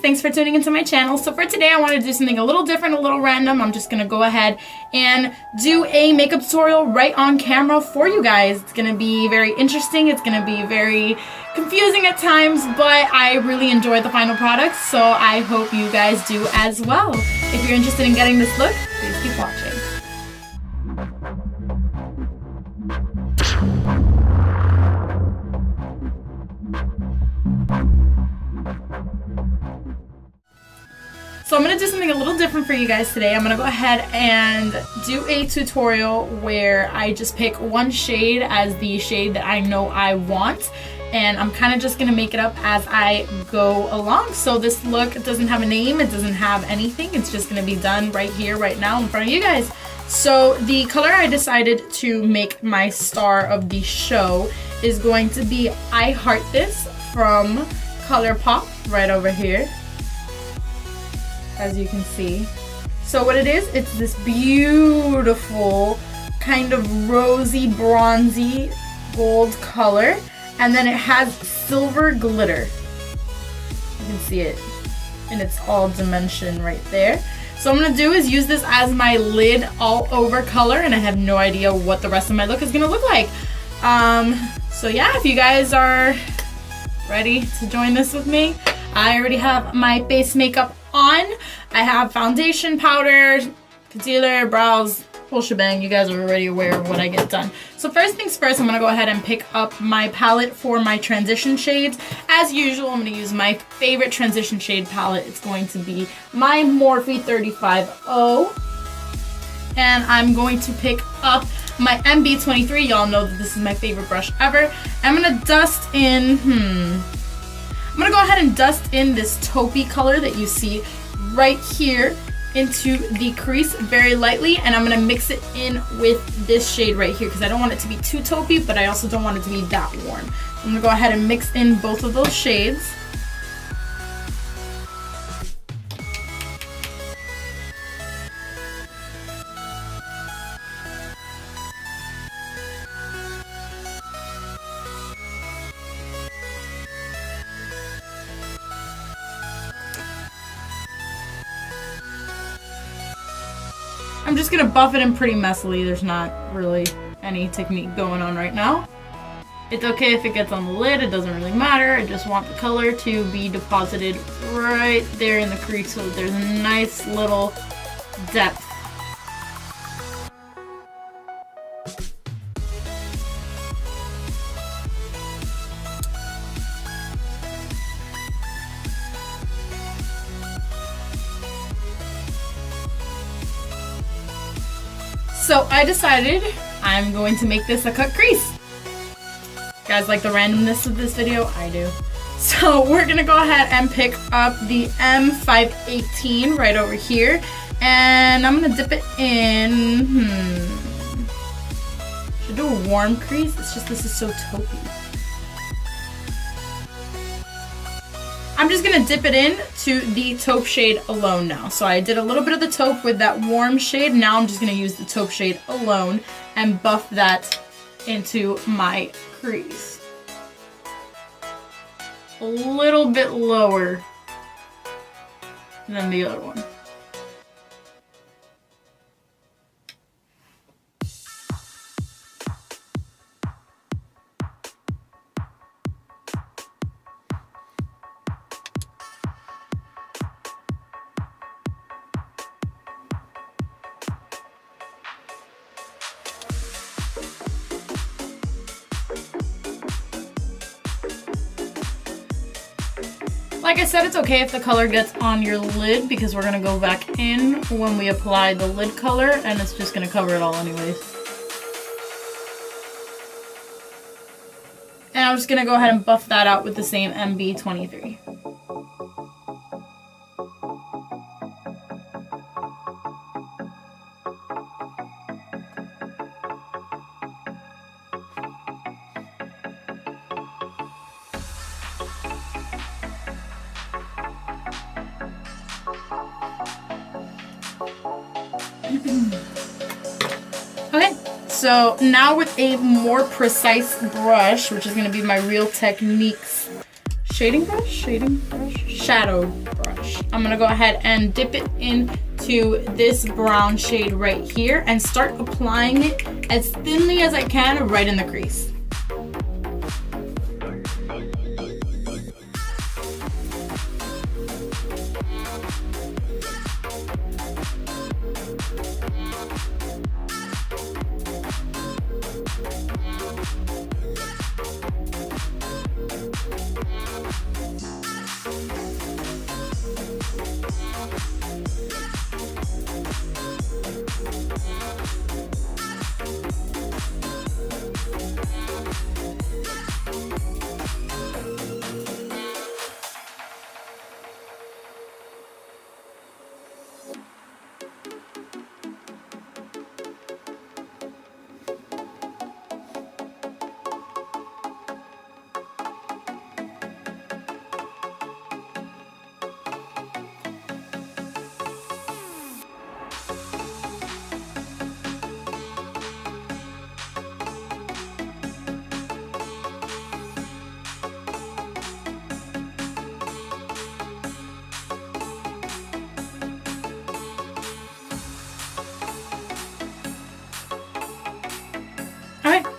thanks for tuning into my channel. So for today I want to do something a little different, a little random. I'm just gonna go ahead and do a makeup tutorial right on camera for you guys. It's gonna be very interesting, it's gonna be very confusing at times, but I really enjoyed the final product, so I hope you guys do as well. If you're interested in getting this look, please keep watching. So I'm going to do something a little different for you guys today. I'm going to go ahead and do a tutorial where I just pick one shade as the shade that I know I want, and I'm kind of just going to make it up as I go along. So this look doesn't have a name, it doesn't have anything, it's just going to be done right here, right now in front of you guys. So the color I decided to make my star of the show is going to be I Heart This from ColourPop right over here, as you can see. So what it is, it's this beautiful kind of rosy, bronzy gold color, and then it has silver glitter. You can see it in its all dimension right there. So what I'm gonna do is use this as my lid all over color, and I have no idea what the rest of my look is gonna look like. So yeah, if you guys are ready to join this with me, I already have my base makeup on. I have foundation, powder, concealer, brows, whole shebang. You guys are already aware of what I get done. So first things first, I'm gonna go ahead and pick up my palette for my transition shades. As usual, I'm gonna use my favorite transition shade palette. It's going to be my Morphe 35O. And I'm going to pick up my MB23. Y'all know that this is my favorite brush ever. I'm gonna dust in, I'm gonna go ahead and dust in this taupey color that you see right here into the crease very lightly, and I'm gonna mix it in with this shade right here because I don't want it to be too taupey, but I also don't want it to be that warm. I'm gonna go ahead and mix in both of those shades. I'm just gonna buff it in pretty messily. There's not really any technique going on right now. It's okay if it gets on the lid, it doesn't really matter. I just want the color to be deposited right there in the crease so that there's a nice little depth. So I decided I'm going to make this a cut crease. You guys like the randomness of this video? I do. So we're gonna go ahead and pick up the M518 right over here, and I'm gonna dip it in, should do a warm crease? It's just this is so taupey. I'm just gonna dip it in to the taupe shade alone now. So I did a little bit of the taupe with that warm shade. Now I'm just gonna use the taupe shade alone and buff that into my crease. A little bit lower than the other one. Like I said, it's okay if the color gets on your lid because we're gonna go back in when we apply the lid color, and it's just gonna cover it all anyways. And I'm just gonna go ahead and buff that out with the same MB23. Okay, so now with a more precise brush, which is going to be my Real Techniques shadow brush. I'm gonna go ahead and dip it into this brown shade right here and start applying it as thinly as I can right in the crease.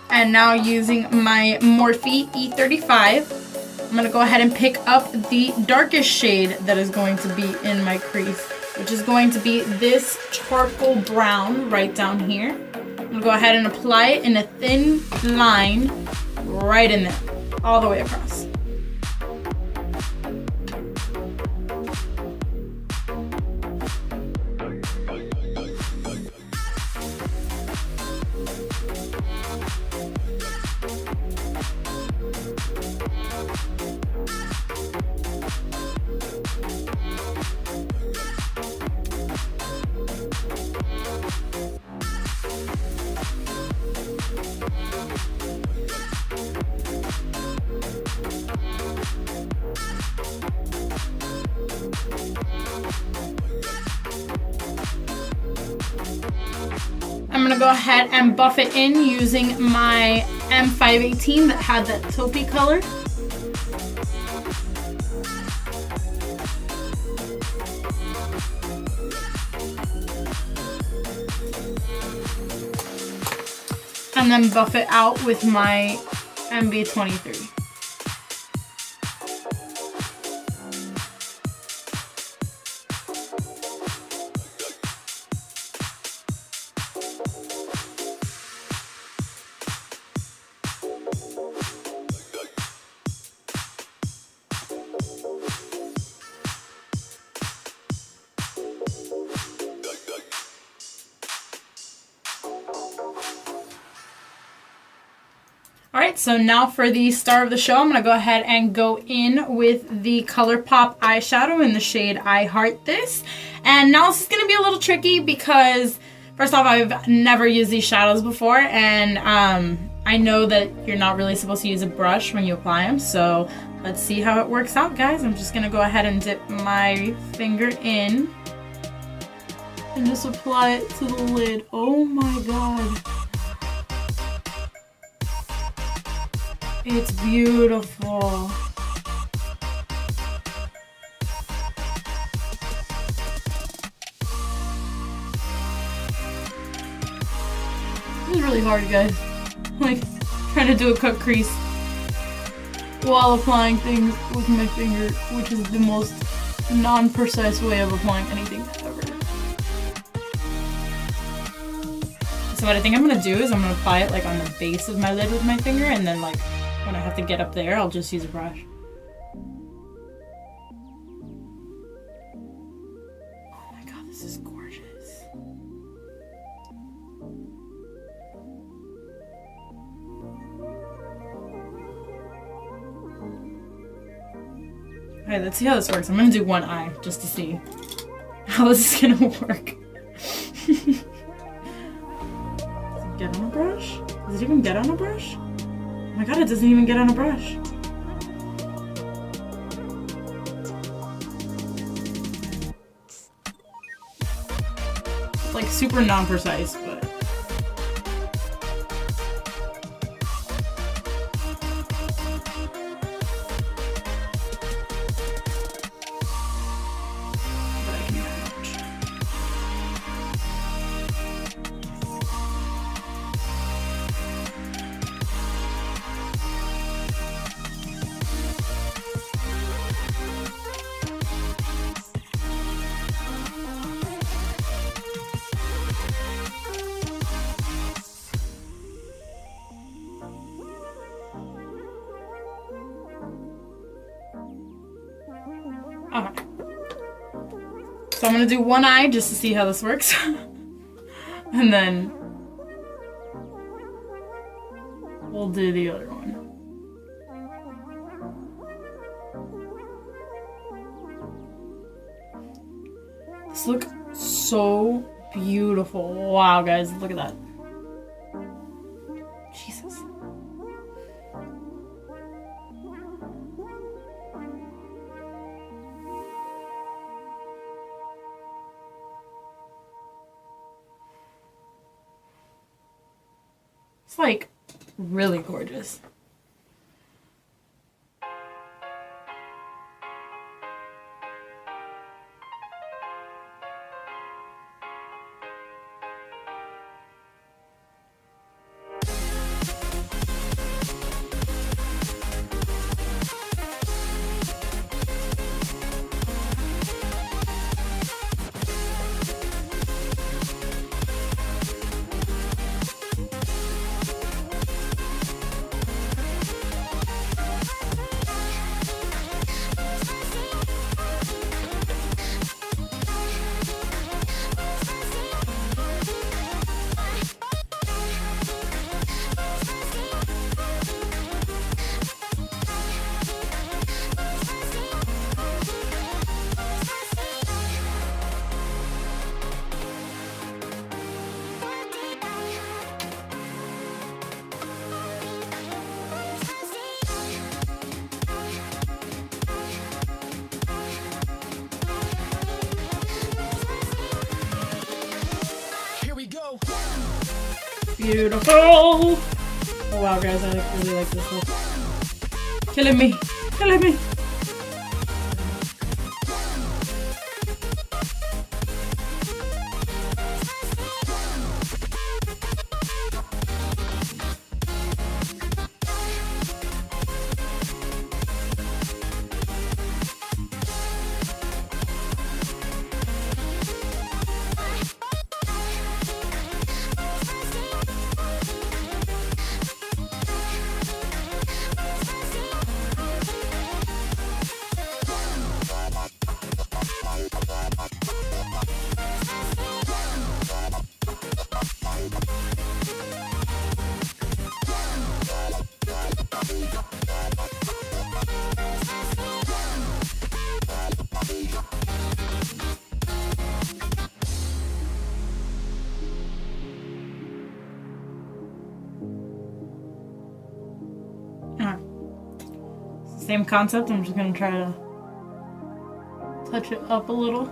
And now using my Morphe E35, I'm gonna go ahead and pick up the darkest shade that is going to be in my crease, which is going to be this charcoal brown right down here. I'm gonna go ahead and apply it in a thin line right in there, all the way across. I'm gonna go ahead and buff it in using my M518 that had that taupey color. And then buff it out with my MB23. Alright, so now for the star of the show, I'm going to go ahead and go in with the ColourPop eyeshadow in the shade I Heart This. And now this is going to be a little tricky because, first off, I've never used these shadows before, and I know that you're not really supposed to use a brush when you apply them, so let's see how it works out, guys. I'm just going to go ahead and dip my finger in and just apply it to the lid. Oh my god. It's beautiful. This is really hard, guys. Like, trying to do a cut crease while applying things with my finger, which is the most non-precise way of applying anything ever. So what I think I'm gonna do is I'm gonna apply it like on the base of my lid with my finger, and then like when I have to get up there, I'll just use a brush. Oh my god, this is gorgeous. Alright, let's see how this works. I'm gonna do one eye just to see how this is gonna work. Does it get on a brush? Does it even get on a brush? Oh my god, it doesn't even get on a brush. It's like super non-precise, but... So I'm gonna do one eye just to see how this works. And then we'll do the other one. This looks so beautiful. Wow, guys, look at that. Jesus. It's like really gorgeous. Beautiful! Oh wow, guys, I really like this look. Killing me! Killing me! Same concept, I'm just gonna try to touch it up a little.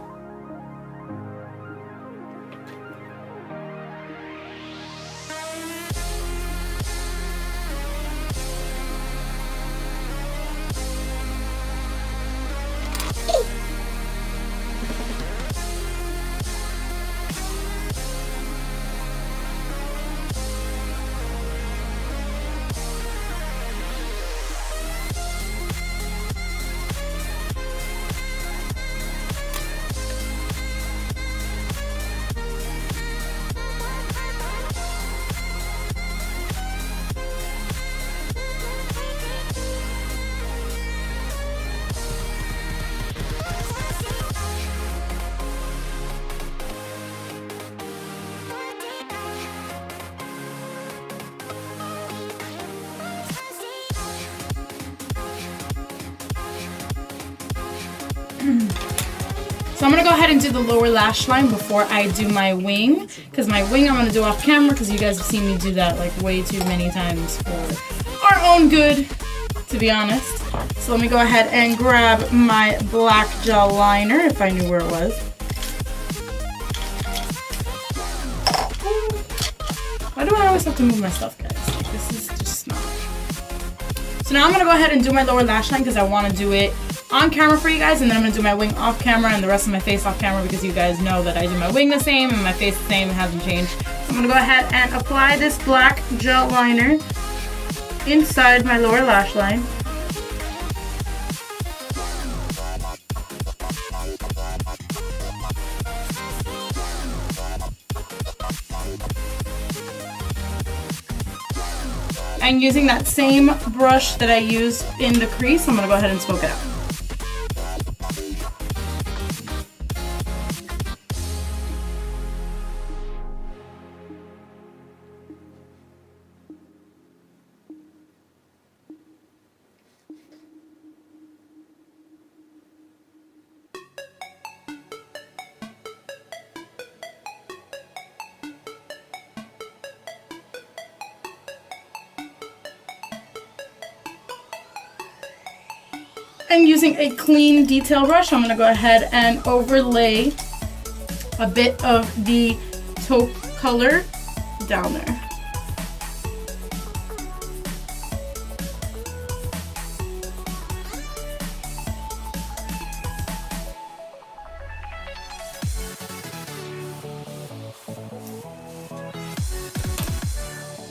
So I'm gonna go ahead and do the lower lash line before I do my wing, because my wing I'm gonna do off camera because you guys have seen me do that like way too many times for our own good, to be honest. So let me go ahead and grab my black gel liner, if I knew where it was. Why do I always have to move my stuff, guys? Like, this is just not. So now I'm gonna go ahead and do my lower lash line because I want to do it on camera for you guys, and then I'm gonna do my wing off camera and the rest of my face off camera because you guys know that I do my wing the same and my face the same, it hasn't changed. So I'm gonna go ahead and apply this black gel liner inside my lower lash line. And using that same brush that I used in the crease, I'm gonna go ahead and smoke it out. And using a clean detail brush, I'm gonna go ahead and overlay a bit of the taupe color down there.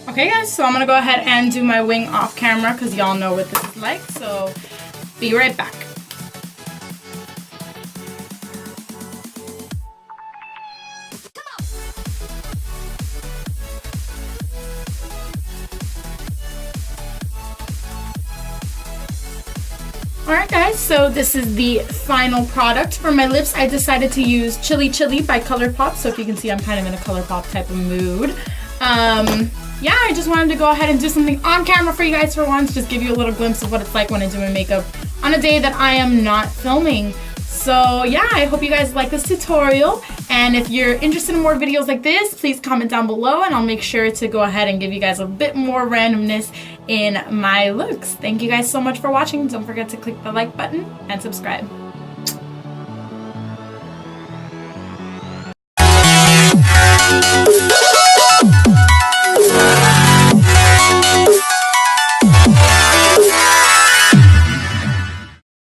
Okay guys, so I'm gonna go ahead and do my wing off camera because y'all know what this is like, so be right back. Alright guys, so this is the final product. For my lips, I decided to use Chili Chili by ColourPop, so if you can see I'm kind of in a ColourPop type of mood. Yeah, I just wanted to go ahead and do something on camera for you guys for once, just give you a little glimpse of what it's like when I do my makeup on a day that I am not filming. So yeah, I hope you guys like this tutorial, and if you're interested in more videos like this, please comment down below and I'll make sure to go ahead and give you guys a bit more randomness in my looks. Thank you guys so much for watching. Don't forget to click the like button and subscribe.